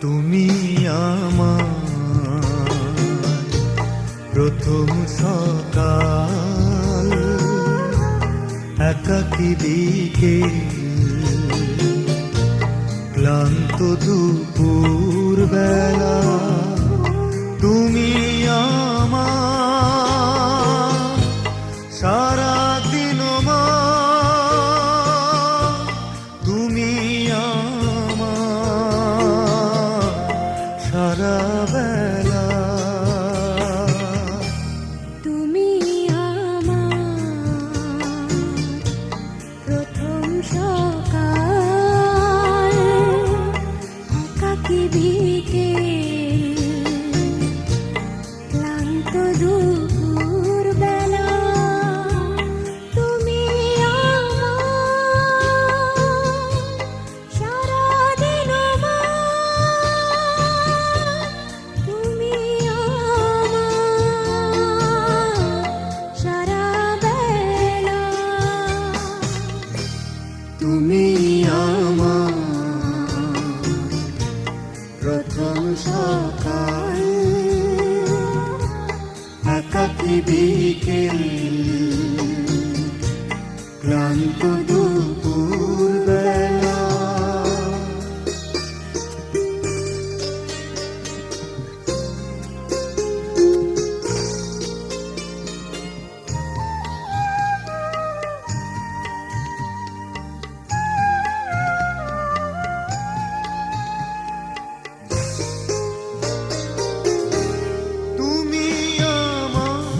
তুমি আমার প্রথম সকাল, একাকী বিকেল, ক্লান্ত দুপুর বেলা। তুমি আমার সারাদিন মা, তুমি আমার সারা বেলা। তুমি আমার প্রথম সকাল, একাকী বিকেল, ক্লান্ত দুপুর বেলা। তুমি আমার সারাদিন মা, তুমি আমার সারা বেলা। তুমি আমার প্রথম সকাল, একাকী বিকেল, ক্লান্ত দুপুর বেলা। তুমি আমার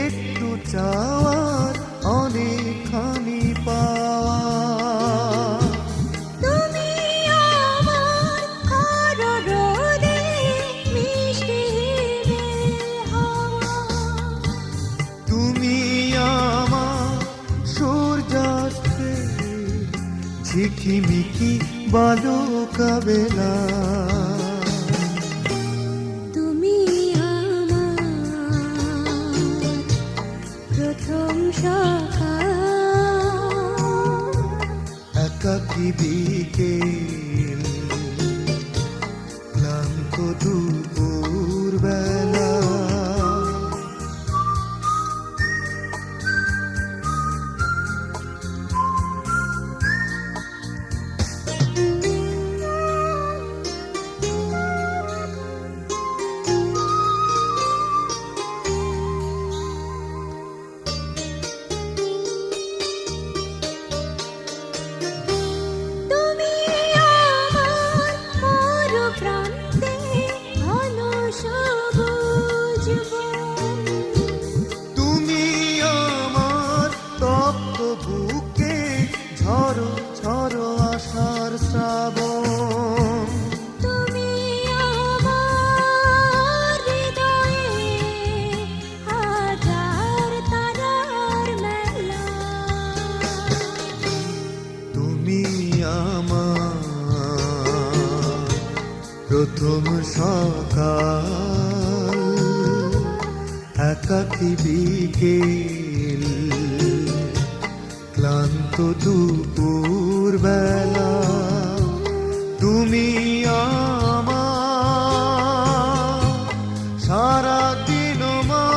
একটু চাওয়ার অনেকখানি পাওয়া। তুমি আমার কারো রোদে মিষ্টি হিমেল হাওয়া। তুমি আমার সূর্যাস্তে ঝিকিমিকি বালুকা বেলা। তুমি আমার প্রথম সকাল, একাকী বিকেল, ক্লান্ত দুপুর বেলা। তুমি আমার মরুপ্রান্তে ঘন সবুজ বন। তুমি আমার তপ্ত বুকে ঝড়ো ঝড়ো আশার শ্রাবণ। তুমি আমার হৃদয়ে হাজার তারার মেলা। তুমি আমার প্রথম সকাল, একাকী বিকেল, ক্লান্ত দুপুর বেলা। তুমি আমার সারাদিন মা,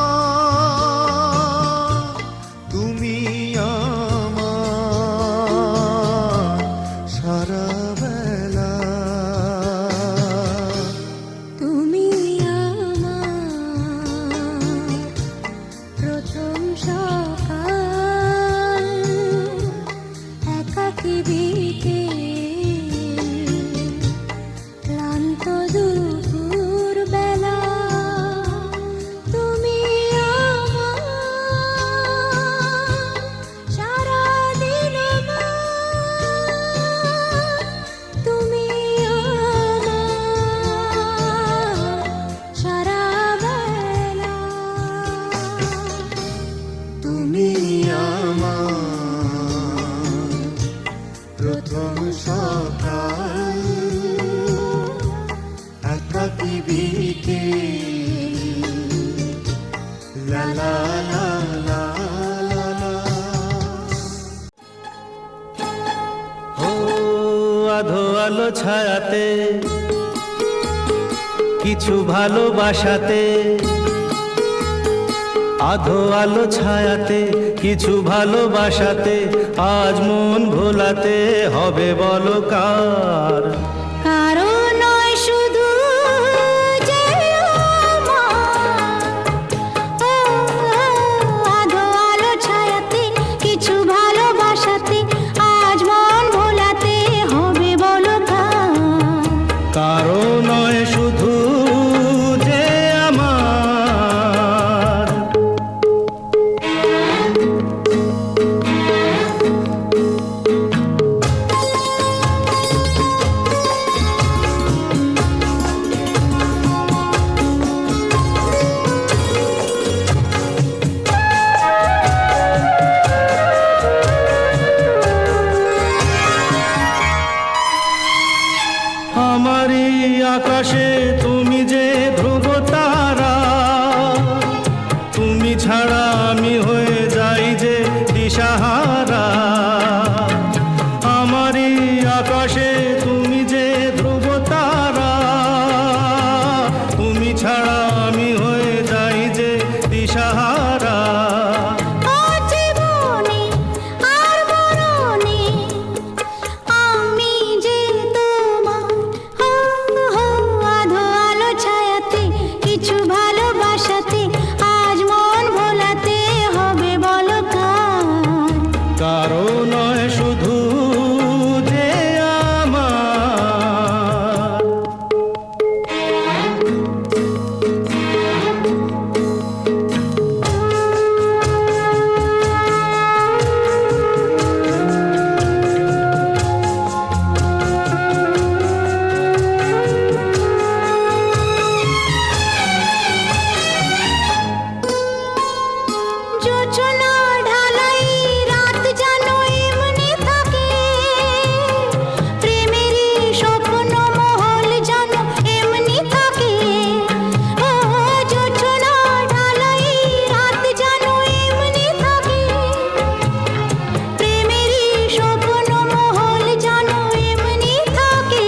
তুমি আমার সারা বেলা। তুমি আমার প্রথম সকাল, একাকী বিকেল, ক্লান্ত দুপুর বেলা। তুমি আমার সারাদিন মা, তুমি আমার সারা বেলা। তুমি আমার প্রথম সকাল, একাকী বিকেল, লা লা লা লা লা লা। ও আধো আলো ছায়াতে কিছু ভালোবাসাতে, আধো আলো ছায়াতে, কিছু ভালোবাসাতে, আজ মন ভোলাতে হবে বলো কার? কারো নয় শুধু যে আমার, ও, আধো আলো ছায়াতে, কিছু ভালোবাসাতে, আজ মন ভোলাতে হবে বলো কার? কারো নয় শুধু যে আমার। আমারই আকাশে তুমি যে ধ্রুব তারা, তুমি ছাড়া আমি হয়ে যাই যে দিশাহারা। আমারই আকাশে তুমি যে ধ্রুব তারা, তুমি ছাড়া আমি হয়ে যাই যে দিশাহারা। ও জীবনে আর মরণে আমি যে তোমার, হো, হো, আধো আলো ছায়াতে, কিছু ভালোবাসাতে, আজ মন ভোলাতে হবে বলো কার? কারো নয় শুধু যে আমার। যোচনা ঢালাই রাত যেন এমনি থাকে, প্রেমেরই স্বপ্ন মহল যেন এমনি থাকে। ও যোচনা ঢালাই রাত যেন এমনি থাকে, প্রেমেরই স্বপ্ন মহল যেন এমনি থাকে।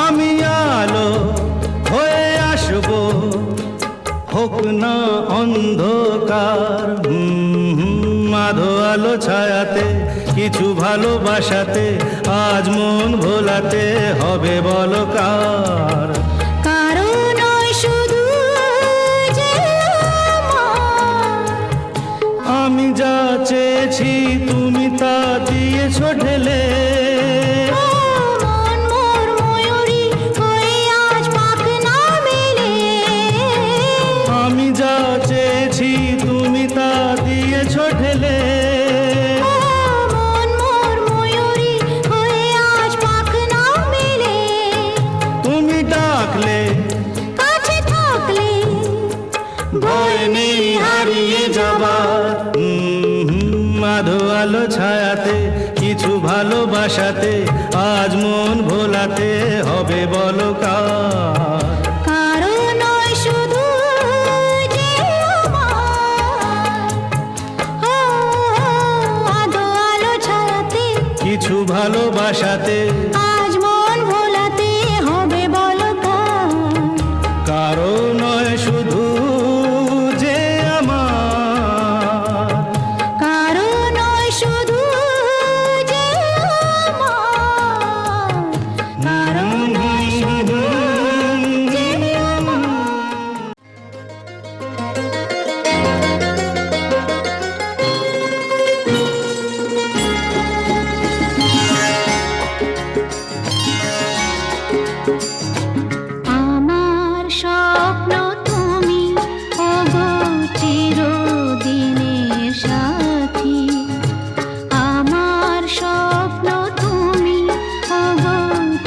আমি আলো হয়ে আসবো, হোক না অন্ধকার। আধো আলো ছায়াতে, কিছু ভালোবাসাতে, আজ মন ভোলাতে হবে বলো কার? কারো নয় শুধু যে আমার, আমি যা চেয়েছি তুমি তা দিয়েছো ঢেলে। ও মন মোর ময়ূরী হয়ে আজ পাখ না মেলে। আমি যা চেয়েছি তুমি তা দিয়েছো ঢেলে। ও মন মোর ময়ূরী হয়ে আজ পাখ না মেলে। তুমি ডাকলে কাছে থাকলে ভয় নেই হারিয়ে যাবার। আধো আলো ছায়াতে, কিছু ভালোবাসাতে, আজ মন ভোলাতে হবে বলো কার? কারো নয় শুধু যে আমার, ও, আধো আলো ছায়াতে, কিছু ভালোবাসাতে, আজ মন ভোলাতে হবে বলো কার? কারো নয় শুধু যে আমার। কারো নয় শুধু যে আমার, কারো নয় শুধু যে আমার। আমার স্বপ্ন তুমি, ওগো চিরদিনের সাথী। আমার স্বপ্ন তুমি, ওগো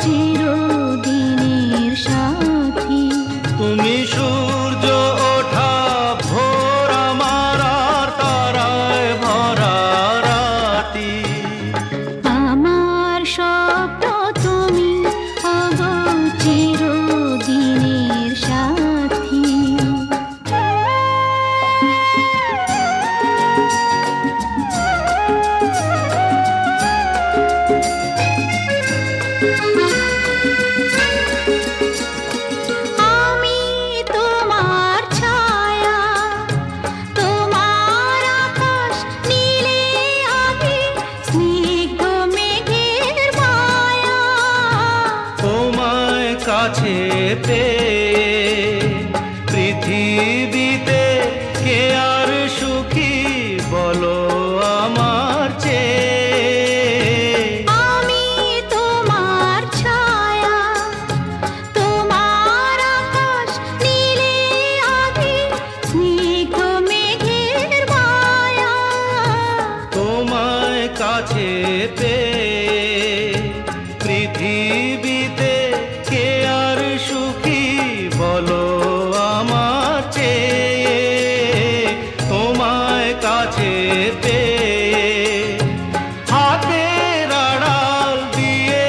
চিরদিনের সাথী। তুমি সূর্য ওঠা ভোর আমার আর তারায় ভরা রাতি। আমার স্বপ্ন তুমি, ওগো চিরদিনের কাছে পেয়ে পৃথিবীতে কে আর সুখী বলো আমার চেয়ে। আমি তোমার ছায়া, তোমার আকাশ নীলে আভি, স্নিগ্ধ মেঘের মায়া। তোমায় কাছে পেয়ে পৃথিবীতে কে আর সুখী বলো আমার চেয়ে। তোমায় কাছে পেয়ে হাতের আড়াল দিয়ে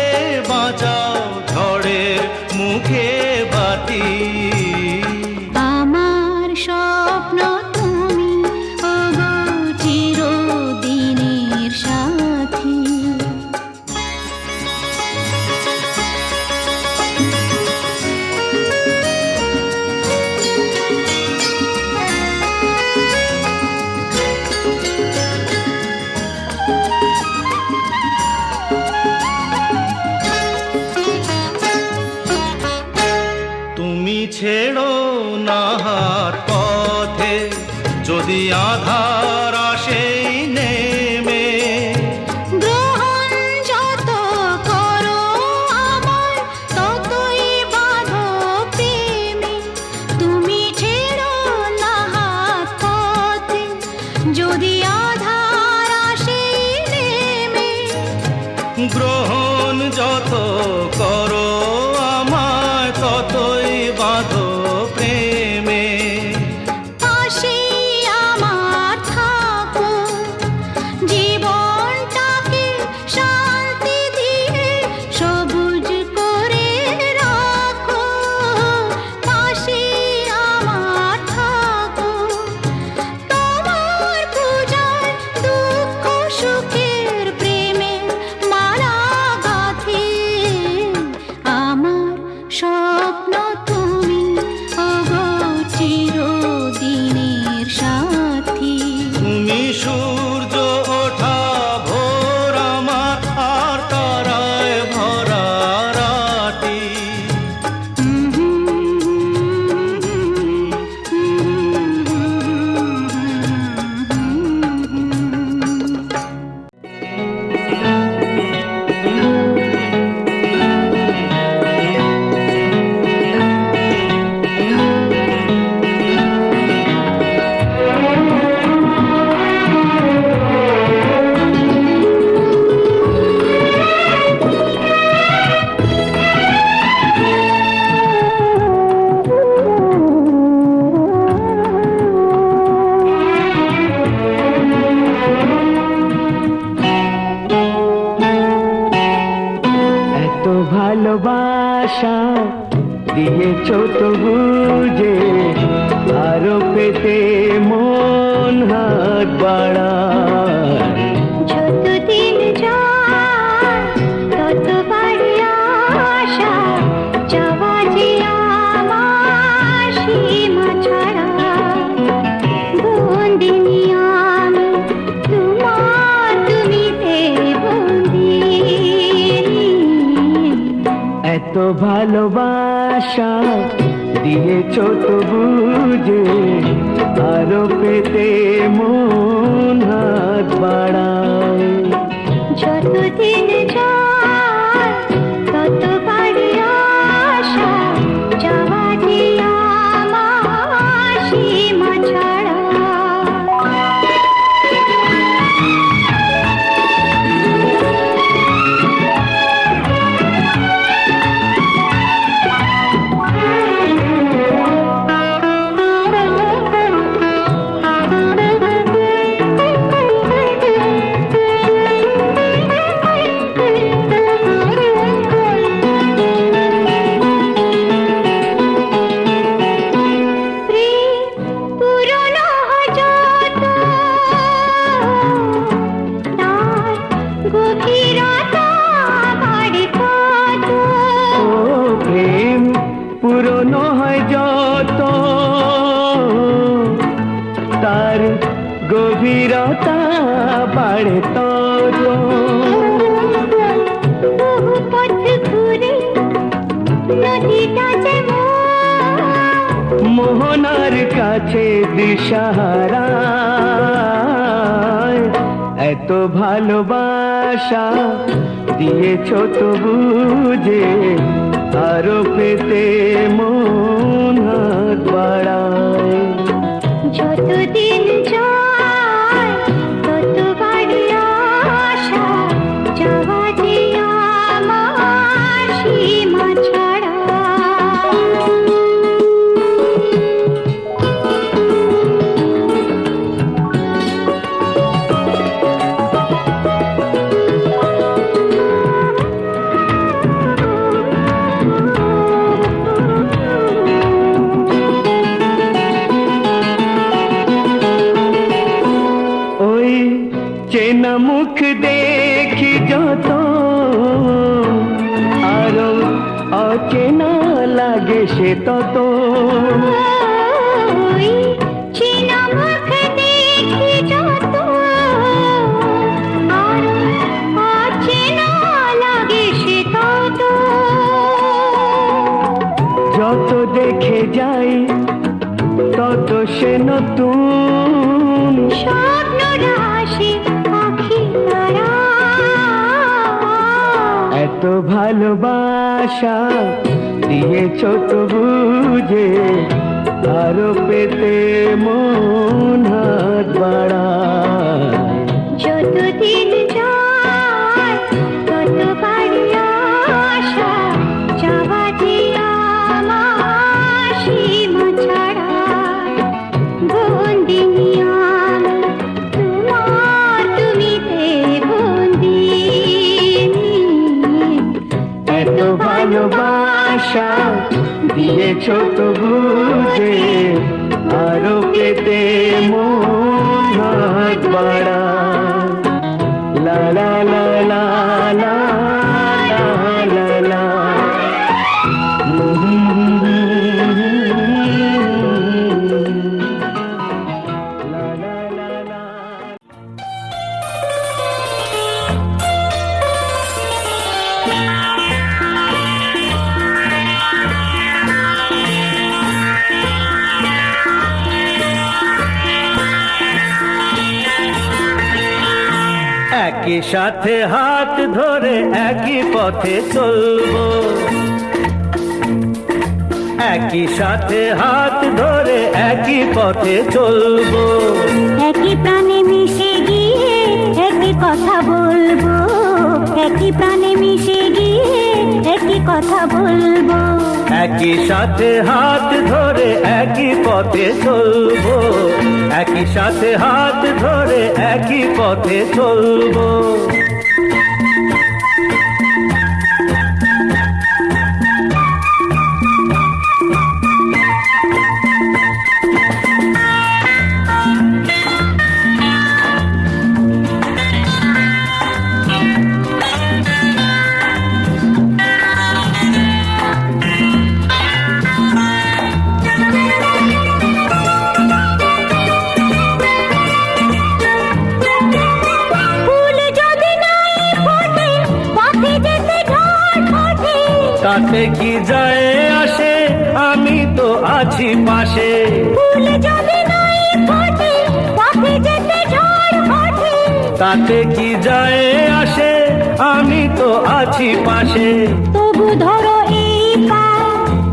বাঁচাও ঝড়ের মুখে বাতি। আমার স্বপ্ন তুমি, ওগো চিরদিনের সাথী। তুমি ছেড়ো না হাত পথে যদি আধার আসে নেমে। গ্রহণ যত করো আমার, ততই বাঁধো প্রেমে। তুমি ছেড়ো না হাত পথে যদি আধার আসে নেমে। গ্রহণ যত করো আমায় ততই বাঁধো প্রেমে। পাশে আমার থাকো, জীবনটাকে শান্তি দিয়ে সবুজ করে রাখো। পাশে আমার থাকো, তোমার পূজায় দুঃখ সুখের প্রেমের মালা গাঁথি। আমার স্বপ্ন তুমি, ওগো চিরদিনের সাথী। তুমি সূর্য ওঠা ভোর আমার আর তারায় ভরা রাতি। এত ভালোবাসা দিয়েছো তো বুঝে, আরো পেতে মন হাত বাড়ায়। যতদিন যায় তত বাড়ি আশা, যাওয়া যে আমার সীমা ছাড়া। বন্দিনী আমি তোমার, তুমিতে বন্দিনী। এত ভালোবাসা দিয়েছো তো বুঝে, আরো পেতে মন হাত বাড়ায়। যতদিন যায় তত বাড়ি আশা, যাওয়া যে আমার সীমা ছাড়া। গভীরতা বাড়ে তত। বহু পথ ঘুরে নদীটা যেমন মোহনার কাছে দিশাহারা, এত ভালোবাসা দিয়েছ তো বুঝে, আরো পেতে মন হাত বাড়ায়। যতদিন যায় তত বাড়ি আশা, যাওয়া যে আমার সীমা ছাড়া। ওই চেনা মুখ দেখি যত, আরো অচেনা লাগে সে তত। ওই চেনা মুখ দেখি যত, আর অচেনা লাগে সে তত। যত দেখে যাই তত সে নতুন, স্বপ্ন রাশি আখি তারা। এত ভালোবাসা দিয়েছ তো বুঝে, আরো পেতে মন হাত বাড়ায়। যতদিন যায় তত বাড়ি আশা, যাওয়া যে আমার সীমা ছাড়া। বন্দিনী আমি তোমার, তুমিতে বন্দিনী। এত ভালোবাসা দিয়েছ তো বুঝে, আরো পেতে মন হাত বাড়ায়। লা লা লা লা লা লা লা লা। লা লা লা লা। একই সাথে হাত ধরে একই পথে চলবো, একই সাথে হাত ধরে একই পথে চলবো। একই প্রাণে মিশে গিয়ে একই কথা বলবো, একই প্রাণে মিশে গিয়ে একই কথা বলবো। একই সাথে হাত ধরে একই পথে চলবো, একই সাথে হাত ধরে একই পথে চলবো। তাতে কি যায় আসে, আমি তো আছি পাশে। ফুল যদি নাই ফোটে, পথে যেতে ঝড় ওঠে। তাতে কি যায় আসে, আমি তো আছি পাশে। তবু ধরো এই পায়,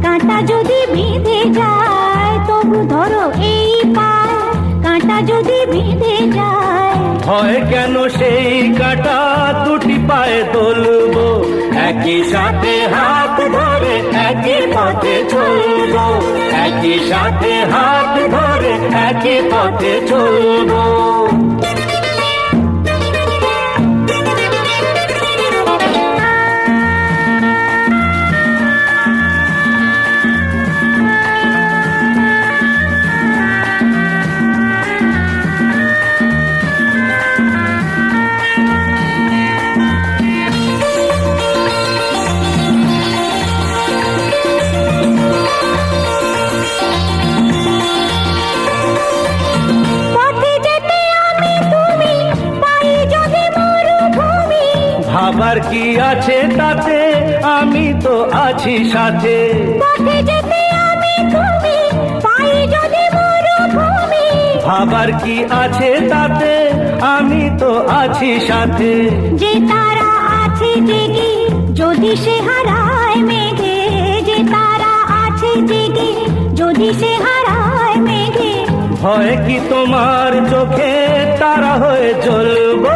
কাঁটা যদি বিঁধে যায়। তবু ধরো এই পায়, কাঁটা যদি বিঁধে যায়। হয় কেন সেই কাঁটা দুটি পায়ে তুলবো, একই সাথে হাত ধরে একই পথে চলবো, একই সাথে হাত ধরে একই পথে চলবো। ভাবার কি আছে তাতে, আমি তো আছি সাথে। পথে যেতে আমি তুমি পাই যদি মরুভূমি, ভাবার কি আছে তাতে, আমি তো আছি সাথে। যে তারা আছে জেগে যদি সে হারায় মেঘে, যে তারা আছে জেগে যদি সে হারায় মেঘে, ভয় কি তোমার চোখে তারা হয়ে জ্বলবো,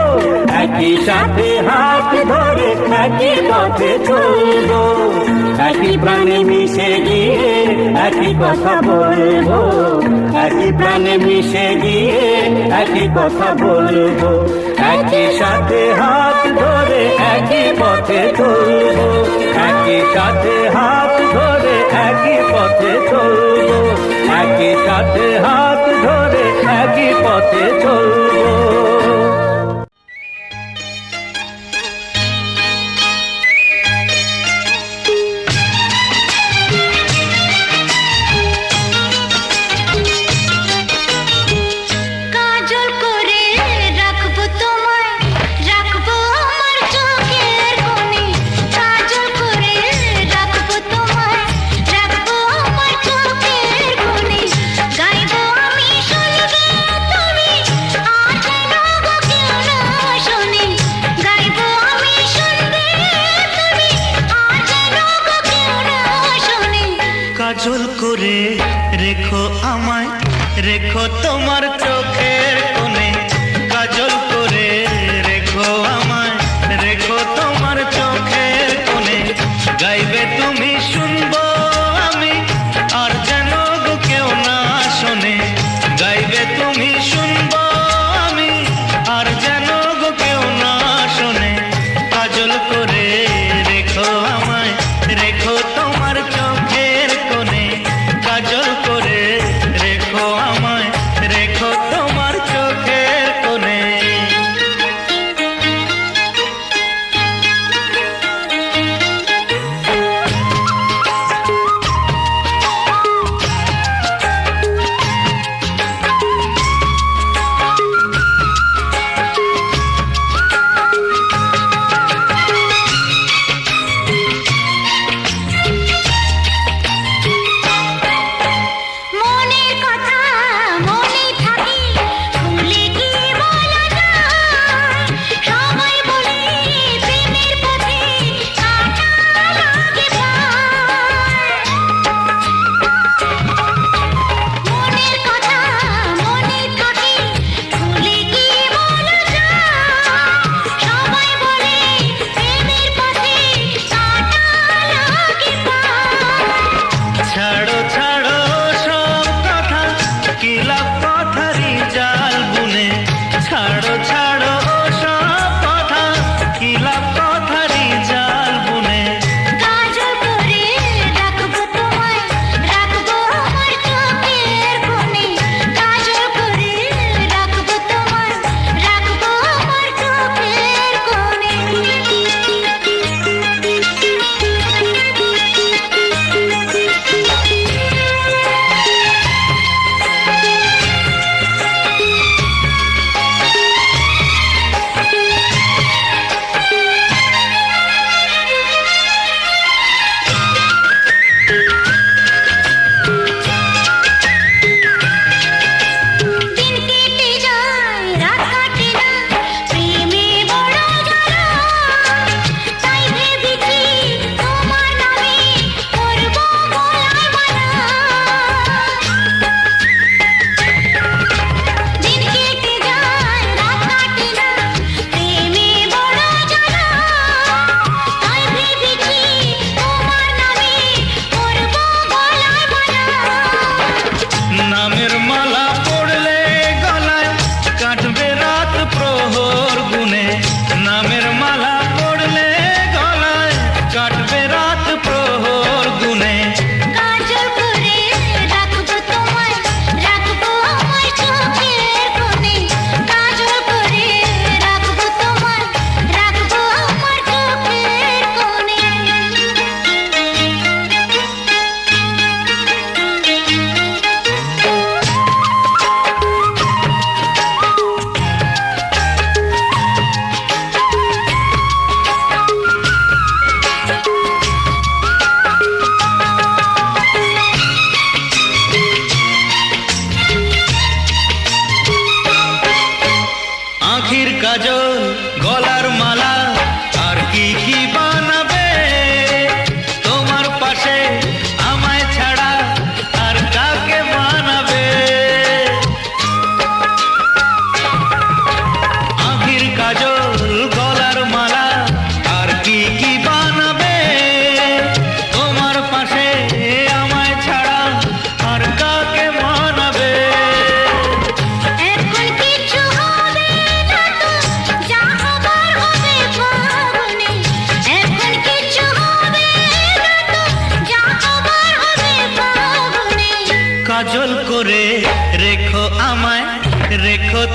একই সাথে হাত ধরে একই পথে চলবো, একই প্রাণে মিশে গিয়ে একই কথা বলবো, একই প্রাণে মিশে গিয়ে একই কথা বলবো, একই সাথে হাত ধরে একই পথে চলবো, একই সাথে হাত ধরে একই পথে চলবো, একই সাথে হাত ধরে একই পথে চলবো। কাজল করে রাখবো তোমায়, রাখবো আমার চোখের কোণে, কাজল করে রাখবো তোমায়, রাখবো আমার চোখের কোণে, গাইবো আমি শুনবে তুমি আর যেন গো কেউ না শোনে, গাইবো আমি শুনবে তুমি আর যেন গো কেউ না শোনে। কাজল করে রেখো আমায়, রেখো তোমার চোখের কোণে, কাজল করে রেখো আমায়, রেখো তোমার চোখের কোণে, গাইবে তুমি শুনবো আমি আর যেন গো কেউ না শোনে, গাইবে তুমি শুনবো আমি আর যেন গো কেউ না শোনে, কাজল করে রেখো আমায়, রেখো তোমার চোখের কোণে, কাজল করে রেখো আমায়, রেখো তোমার চোখের কোণে।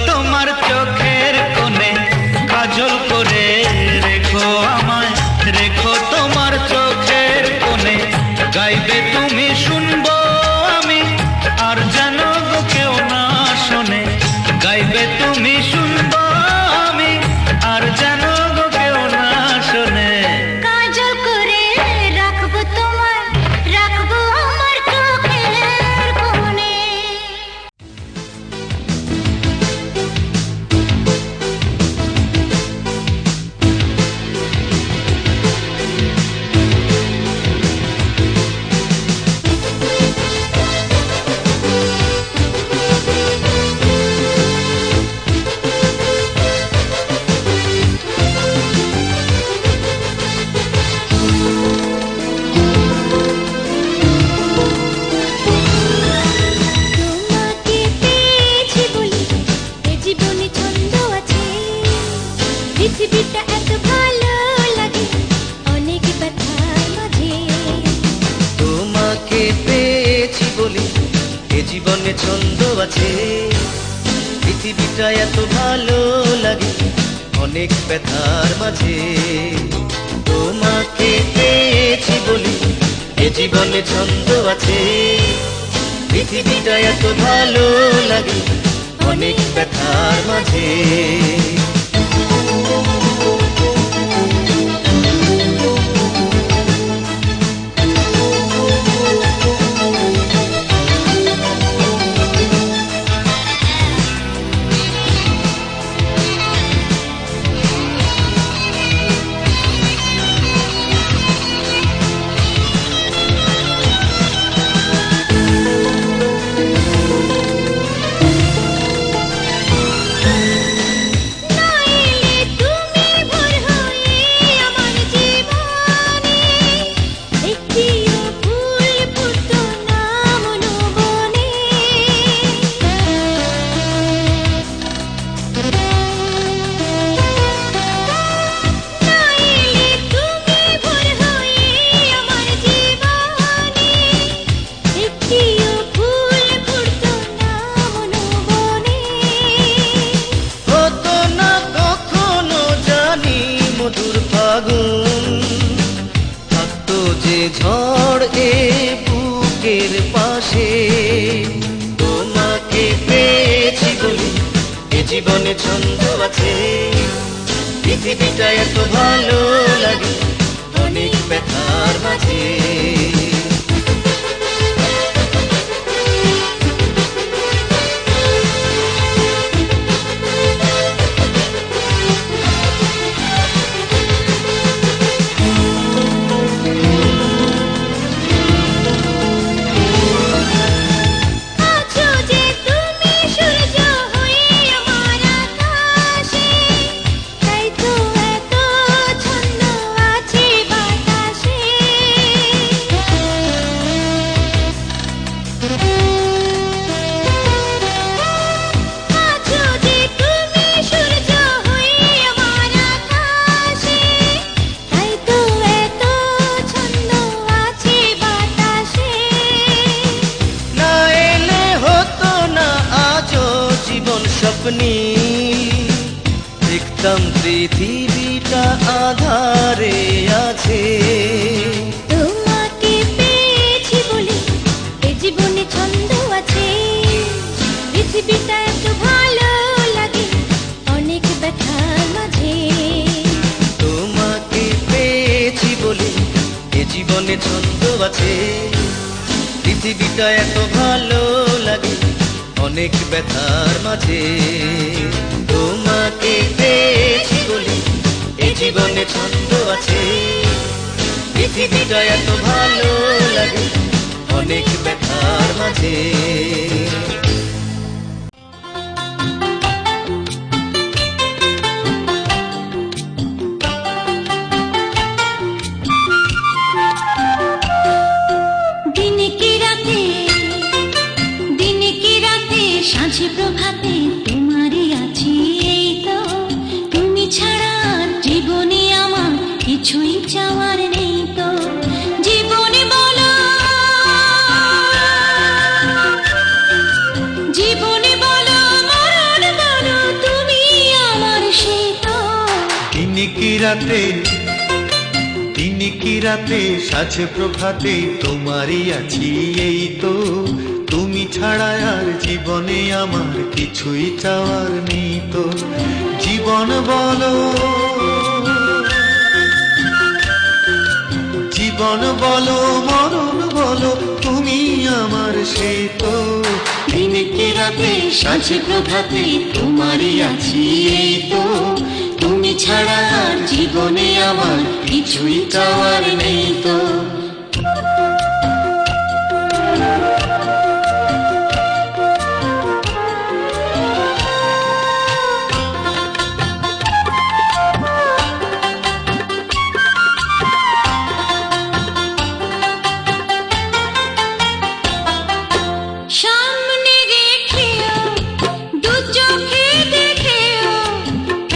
তোমার চোখের কোণে কাজল করে রেখো আমায়, রেখো তোমার চোখের কোণে। গাইবে তুমি শুনবো আমি, আর যেন গো কেউ না শোনে। গাইবে তুমি শুনবো আমি, আর যেন গো কেউ না শোনে। কাজল করে রাখবো তোমায়, রাখবো আমার চোখের কোণে। তোমাকে পেয়েছি বলি এ জীবনে ছন্দ আছে, পৃথিবীটা এত ভালো লাগে অনেক ব্যথার মাঝে। তোমাকে পেয়েছি বলি এ জীবনে ছন্দ আছে, পৃথিবীটা এত ভালো লাগে অনেক ব্যথার মাঝে। তোমাকে পেয়েছি বলি এ জীবনে ছন্দ আছে, পৃথিবীটা এত ভালো লাগে অনেক ব্যথার মাঝে। না এলে তুমি ভোর হয়ে আমার জীবনে, একটিও ফুল ফুটতো না মন বনে। না এলে তুমি ভোর হয়ে আমার জীবনে, একটিও ফুল ফুটতো না মন বনে। হতো না কখনো জানি মধুর ফাগুন, থাকতো যে ঝড় এ বুকের পাশে। তোমাকে পেয়েছি বলি এ জীবনে ছন্দ আছে, পৃথিবীটা এত ভালো লাগে অনেক ব্যথার মাঝে। আছো যে তুমি সূর্য হয়ে আমার আকাশে, তাই তো এত ছন্দ আছে বাতাসে। আছো যে তুমি সূর্য হয়ে আমার আকাশে, তাই তো এত ছন্দ আছে বাতাসে। না এলে হতো না আজও জীবন স্বপ্নী, দেখতাম পৃথিবীটা আধারে আছে। তোমাকে পেয়েছি বলি এ জীবনে ছন্দ আছে, পৃথিবীটা এত ভালো লাগে অনেক ব্যথার মাঝে। তোমাকে পেয়েছি বলে এ জীবনে ছন্দ আছে, পৃথিবীটা এত ভালো লাগে অনেক ব্যথার মাঝে। তোমাকে পেয়েছি বলে এ জীবনে ছন্দ আছে, পৃথিবীটা এত ভালো লাগে অনেক ব্যথার মাঝে। দিনে কি রাতে সাঁঝে প্রভাতে তোমারই আছি এই তো। তুমি ছাড়া জীবনে আমার কিছুই চাওয়ার নেই তো। জীবনে বলো কি রাতে সাজে প্রভাতে তোমারই আছি এই তো, তুমি ছাড়া আর জীবনে আমার কিছুই চাওয়ার নেই তো। জীবন বলো, জীবন বলো, মরণ বলো, তুমি আমার সেই তো। দিনে কি রাতে সাজে প্রভাতে তোমারই আছি এই তো, তুমি ছাড়া আর জীবনে আমার কিছুই চাওয়ার নেই তো। সামনে রেখেও দু চোখে দেখেও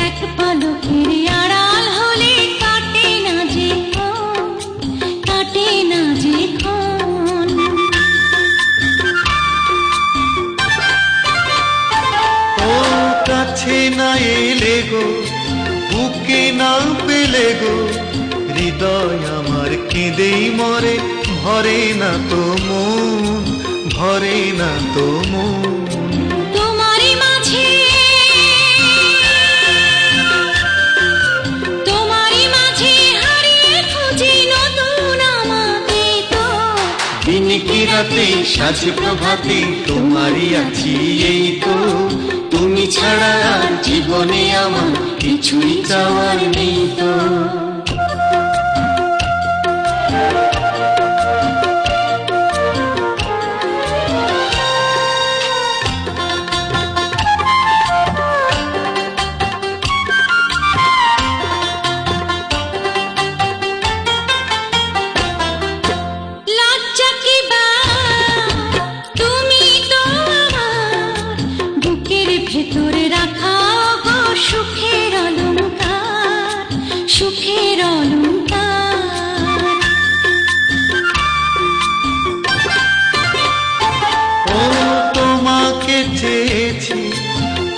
এক পলকের আড়াল হলে কাটে না যে ক্ষণ, কাটে না যে ক্ষণ। ও কাছে না এলে গো, বুকে না পেলে গো, হৃদয় আমার কেঁদেই মরে, ভরে না তো মন, ভরে না তো মন। তোমারই মাঝে, তোমারই মাঝে হারিয়ে খুঁজি নতুন আমাকে তো। দিন কি রাতে সাজে প্রভাতে তোমারই আছি এই তো, তুমি ছাড়া আর জীবনে আমার কিছুই চাওয়ার নেই তো। লজ্জা কি বা তুমি তো আমার বুকের ভেতরে রাখা গো সুখের অলংকার, সুখের অলংকার। ও তোমাকে চেয়েছি,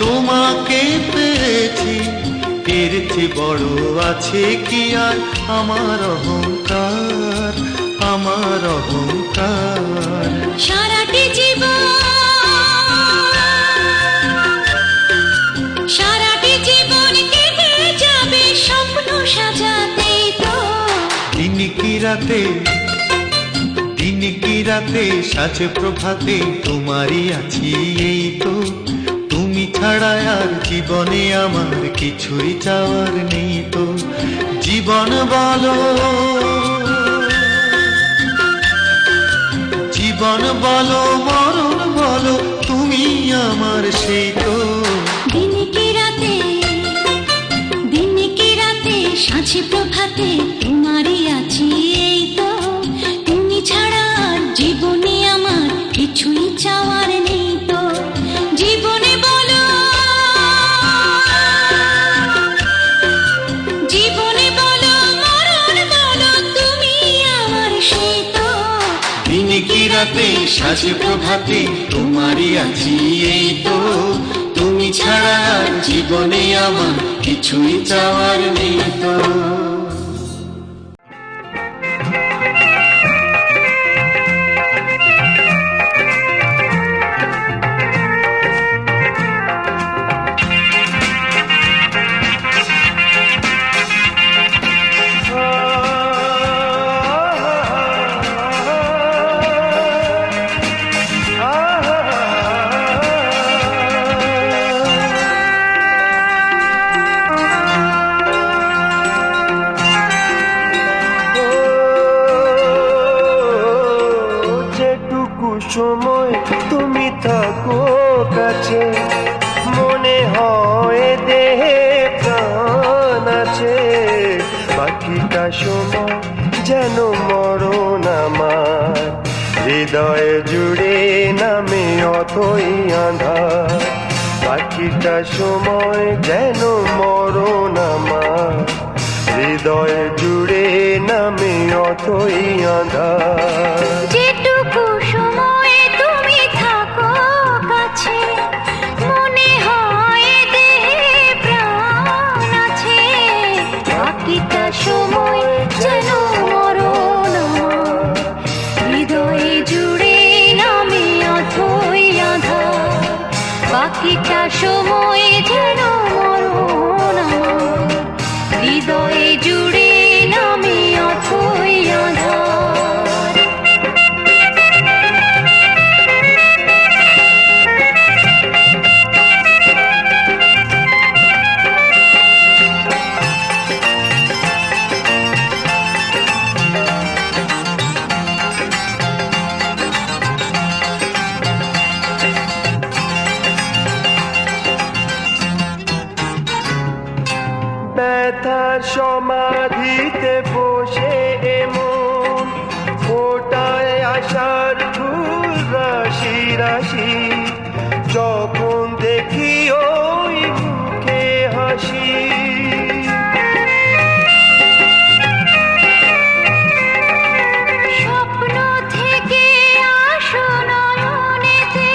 তোমাকে পেয়েছি, এর চেয়ে বড় আছে কি আর আমার অহংকার, আমার অহংকার। সারাটি জীবন, সারাটি জীবন কেটে যাবে স্বপ্ন সাজাতেই তো। দিন কি রাতে, দিন কি রাতে সাজে প্রভাতে তোমারই আছি এই তো, তুমি ছাড়া আর জীবনে আমার কিছুই চাওয়ার নেই তো। জীবন বলো, জীবন বলো, মরণ বলো, তুমি আমার সেই তো। দিন কি রাতে, দিন কি রাতে সাঁঝে প্রভাতে তোমারই আছি এই তো, তুমি ছাড়া আর জীবনে আমার কিছুই চাওয়ার নেই তো। জীবনে বলো, জীবনে বলো, মরণ বলো, তুমি আমার সেই তো। দিন কি রাতে সাজে প্রভাতে তোমারই আছি এই তো, তুমি ছাড়া আর জীবনে আমার কিছুই চাওয়ার নেই তো। যেটুকু সময় তুমি থাকো কাছে, মনে হয় দেহে প্রাণ আছে, বাকিটা সময় যেন মরণ আমার, হৃদয়ে জুড়ে নামে অথই আঁধার। বাকিটা সময় যেন মরণ আমার, হৃদয়ে জুড়ে নামে অথই আঁধার। যেটুকু সময় তুমি থাকো কাছে, মনে হয় দেহে প্রাণ আছে, সময় যেন মরণ আমার, হৃদয়ে জুড়ে নামে অথই আঁধার। ব্যথার সমাধিতে বসে এমন ফোটায় আশার ফুল রাশি রাশি, যখন দেখি ওই মুখে হাসি। স্বপ্ন থেকে আসো নয়নেতে,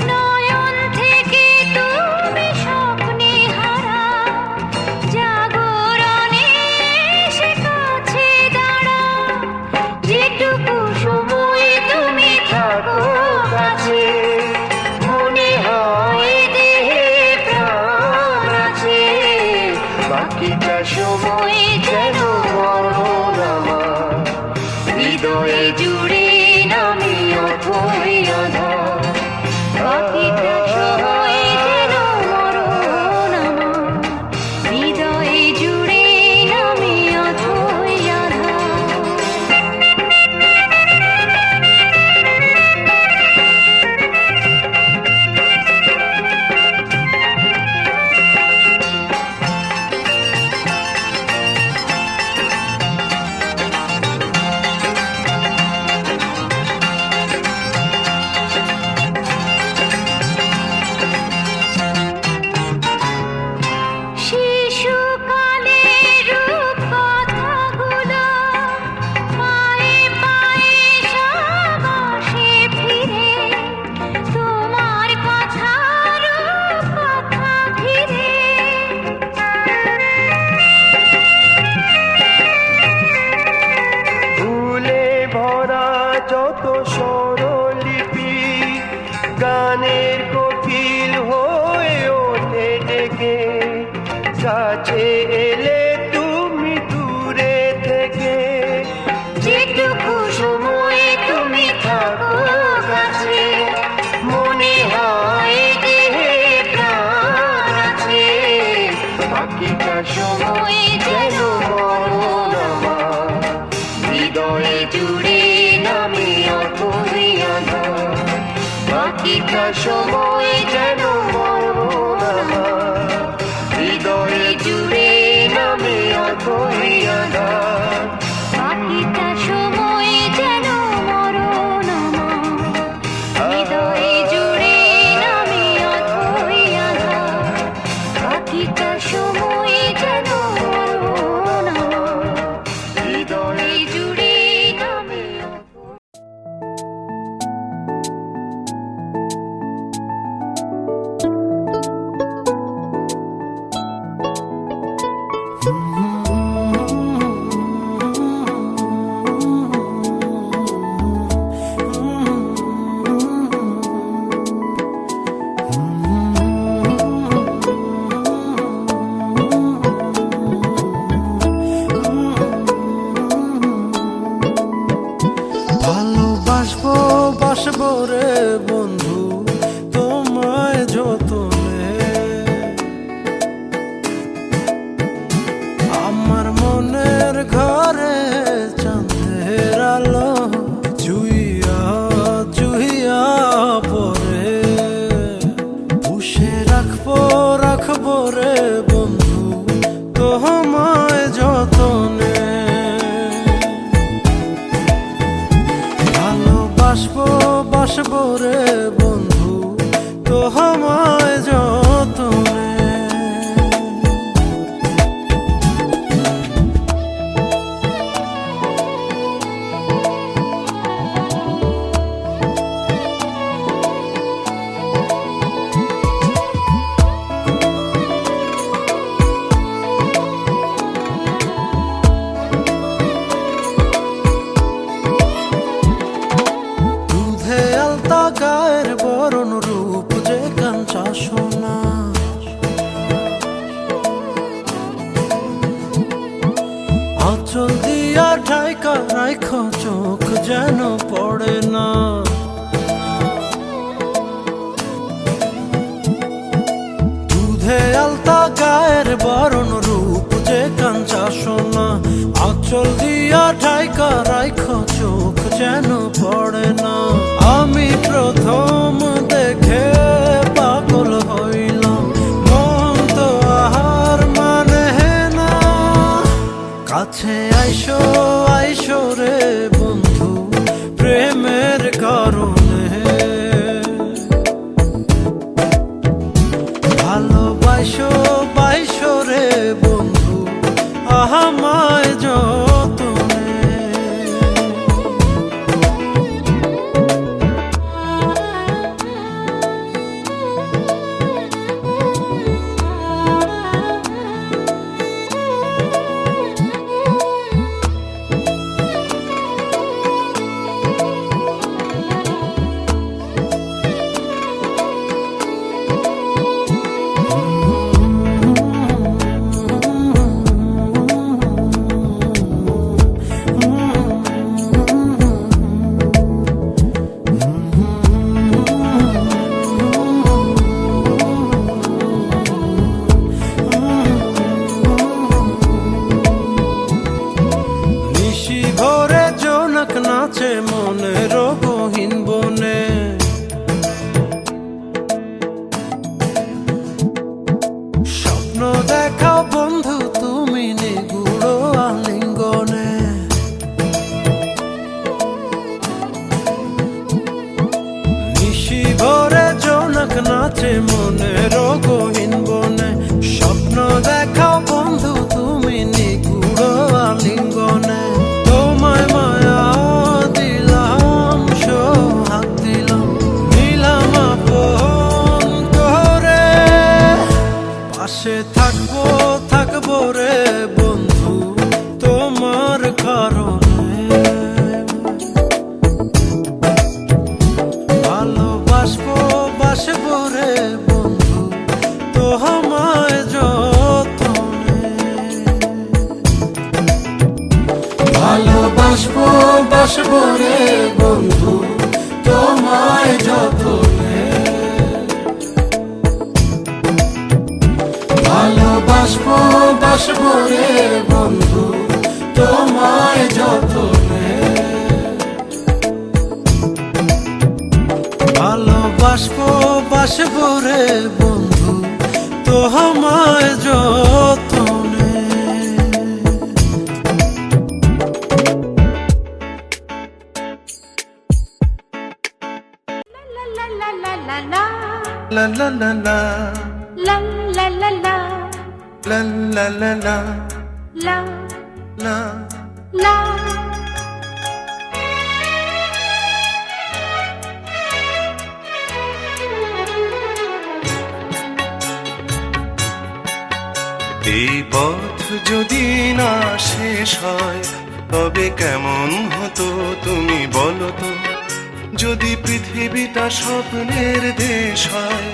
নয়ন থেকে তুমি স্বপ্নে হারা, জাগরণে সে কাছে দাঁড়াও, যেটুকু সময় তুমি থাকো কাছে, মনে হয় দেহে প্রাণ আছে, বাকিটা সময় যেন মরণ আমার, হৃদয়ে জুড়ে নামে অথই আঁধার। বাকিটা সময় যেন মরণ আমার, হৃদয়ে জুড়ে নামে অথই আঁধার। শিশুকালের রূপকথাগুলো পায়ে পায়ে সাবাসে ফিরে, তোমার কথা রূপকথা ফিরে। ফুলে ভরা যত স্বরলিপি, গানের কোকিল হয়ে ওঠে ডেকে, কাছে এলে তুমি দূরে থেকে, যেটুকু সময় তুমি থাকো কাছে, মনে হয় দেহে প্রাণ আছে, বাকিটা সময় যেন মরণ আমার, হৃদয়ে জুড়ে নামে অথই আঁধার। বাকিটা সময় যেন মরণ আমার, হৃদয়ে জুড়ে নামে অথই আঁধার। বাকিটা সময় যেন মরণ আমার, হৃদয়ে জুড়ে নামে অথই আঁধার। বাকিটা সময় যেন মরণ আমার, হৃদয়ে জুড়ে নামে অথই। ভালোবাসবো বাসবো রে বন্ধু তোমায় যতনে, আমার মনের ঘরে চাঁদের আলো চুইয়া চুইয়া পরে, পুষে রাখবো রাখবো রে বন্ধু তোমায় যতনে। ভালোবাসবো বাসবো রে বন্ধু তোমায় যতনে। দুধে আলতা গায়ের বরণ রূপ যে কাঞ্চা আসো না। আঁচল দিয়া ঢাইকা রাইখো চোখ যেন পড়ে না। দুধে আলতা গায়ের বরণ রূপ যে কাঞ্চা সোনা। আঁচল দিয়া ঢাইকা রাইখো চোখ যেন পড়ে না। আমি প্রথম দেখে পাগল হইলাম, মন তো আহার মানে না। কাছে আইসো আইসো রে বন্ধু প্রেমের কারণে। ভালোবাসো বাইসো রে বন্ধু আমায় যতনে। নিশি ভোরে জোনাক নাচে মনের গহীন বনে। স্বপ্ন দেখাও বন্ধু তুমি নিগুড় আলিঙ্গনে। নিশি ভোরে জোনাক নাচে মনের গহীন বনে। স্বপ্ন দেখাও বন্ধু তুমি নিগুড় আলিঙ্গনে। তোমায় মায়া দিলাম সোহাগ দিলাম নিলাম আপন করে। পাশে থাকবো থাকবো রে বন্ধু তোমার কারণে। ভালোবাসবো বাসবো রে বন্ধু তোমায় যতনে। ভালোবাসবো বাসবো রে বন্ধু তোমায় যতনে। ভালোবাসবো বাসবো রে বন্ধু তোমায় যতনে। ভালোবাসবো বাসবো রে বন্ধু তোমায় যতনে। La la la la, La la la la la la la la, la la. la এই পথ যদি না শেষ হয় তবে কেমন হতো তুমি বলো তো। যদি পৃথিবীটা স্বপ্নের দেশ হয়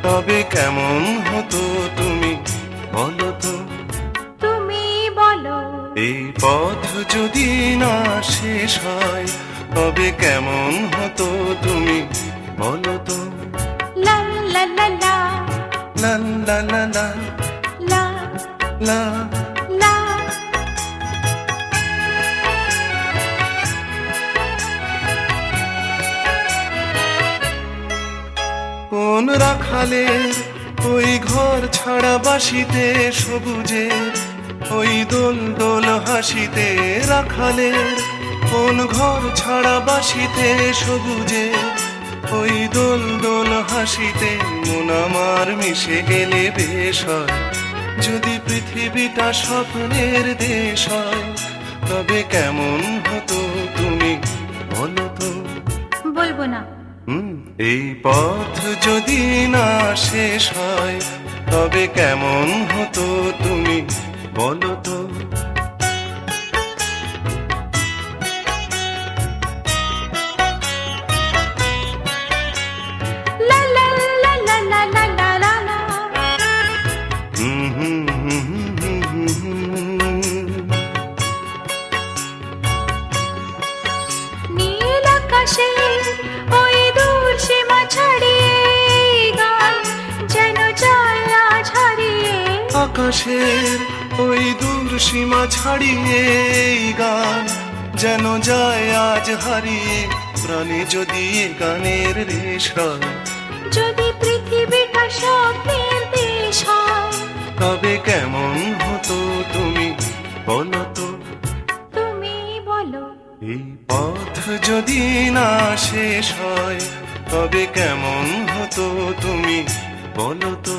তবে কেমন হতো তুমি বলো তো। তুমি বলো এই পথ যদি না শেষ হয় তবে কেমন হতো তুমি বলো তো। la la la la লা লা লা লা la লা। la কোন রাখালের ওই ঘর ছাড়া বাসিতে সবুজের ওই দোল দোল হাসিতে। রাখালের কোন ঘর ছাড়া বাসিতে সবুজের ওই দোল দোল হাসিতে। মন আমার মিশে গেলে বেশ হয় যদি পৃথিবীটা স্বপ্নের দেশ হয় তবে কেমন হতো তুমি বলো তো। বলবো না। এই পথ যদি না শেষ হয় তবে কেমন হতো তুমি বলো তো। La la la la la la la আকাশে ওই দূর সীমা ছাড়িয়ে গান যেন যায় আজ হারিয়ে। আকাশের ওই দূর সীমা ছাড়িয়ে এই গান যেন যায় আজ হারিয়ে। প্রাণে যদি এ গানের রেশ হয়, যদি পৃথিবীটা স্বপ্নের দেশ হয়, তবে কেমন হতো তুমি বলো তো? তুমি বলো। এই পথ যদি না শেষ হয়, তবে কেমন হতো তুমি বলো তো?